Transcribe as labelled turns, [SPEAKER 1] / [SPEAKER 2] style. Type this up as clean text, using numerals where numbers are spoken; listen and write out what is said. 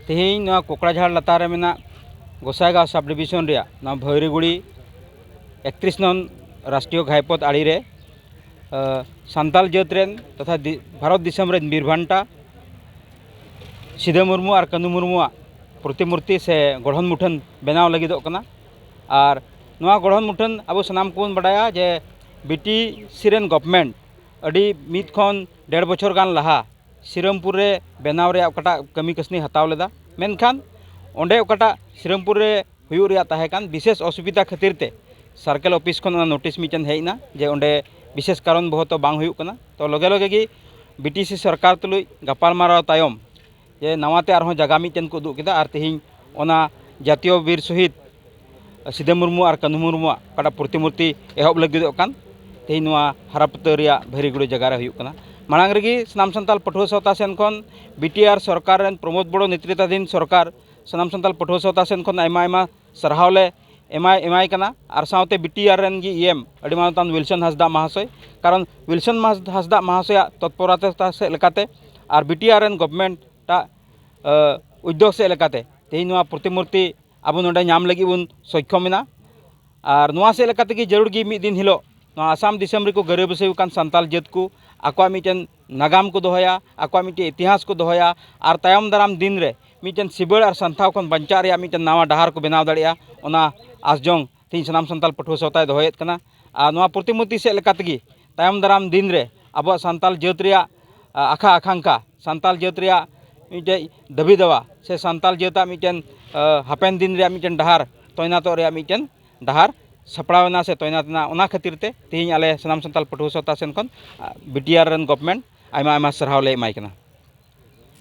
[SPEAKER 1] तेहें कोकड़ाझाड़ लतार में गोसाईगाँव sub division भैरीगुड़ी 31 नং राष्ट्रीय घाईपथ आड़ी रे सान्ताल जात रेन तथा भारत दिसम रेन बीरभांटा सिधो मुर्मू और कानू मुर्मू प्रतिमूर्ति से गढ़न मुठन बनाव लगिदोग कना। और नवा गढ़न मुठन अब सानाम को बाडाया जे बीटीसी रेन गवर्नमेंट अड़ी मिद खन 1.5 बछर गान लहा श्रीरामपुर रे बनाव रे ओकाटा कमी कसनी हताव लेदा मेनखान ओंडे ओकाटा श्रीरामपुर रे हुयु रे ताहे कान विशेष असुविधा खातिर ते सर्कल ऑफिस खन नोटिस मिटन हेना जे ओंडे विशेष कारण बहुत बांग हुयु कना। तो लगे लगे गी बीटीसी सरकार तुलुई गापालमाराव तायम जे नवाते आरहों जगह मिटन को उदुग केदा। और तेहिं ओना जातीय वीर शहीद सिधो मुर्मू और कानू मुर्मू ओकाटा प्रतिमूर्ति एहब लगिदोग कान तेहिं नवा हरापता रेया भैरीगुड़ी जगह रे हुयु कना। मांग रेगी सानाम सान्ताल पठुआ सावता सेन खन बीटीआर सरकार रेन प्रमोद बड़ो नेतृत्वाधीन सरकार सानाम सान्ताल पठुआ सावता सेन खन आयमा सारहाव ले एमाय कना। और सावते बीटीआर रेन गी ईएम अड़ी मानतान विल्सन हांसदा महाशय कारण विल्सन हांसदा महाशय तत्परता से लेकाते और बीटीआर रेन गवर्नमेंट टा उद्योग से लेकाते तेहिं नवा प्रतिमूर्ति अब नोडे नाम लगी बुन सक्षम मेना। और नवा से लेकाते गी जरूर गी मिद दिन हिलो आसाम दिसम रे को गरे बसे कान सान्ताल जात को आकवा मिटन नागाम को दोहया आकवा मिटन इतिहास को दोहया और तायम दाराम दिन रे मिटन सिबड़ और संथाव खन बंचा रे मिटन नावा डहार को बनाव दाड़िया ओना आसजोंग तीन सानाम सान्ताल पठुआ सावताय दोहयेद कना। और नवा प्रतिमूर्ति से लेकातेगी तायम दाराम दिन रे अब सान्ताल जात रे आखा आकांक्षा सान्ताल जात रे मिटन दाबी दावा से सान्ताल जात मिटन हापेन दिन रे मिटन डहार तैनातो रे मिटन डहार सपड़ावना से तैनातना ओना खातिर ते तेहिं आले सानाम सान्ताल पठुआ सावता सेन खन बीटीआर रेन गवर्नमेंट आयमा सारहाव ले एमाय कना।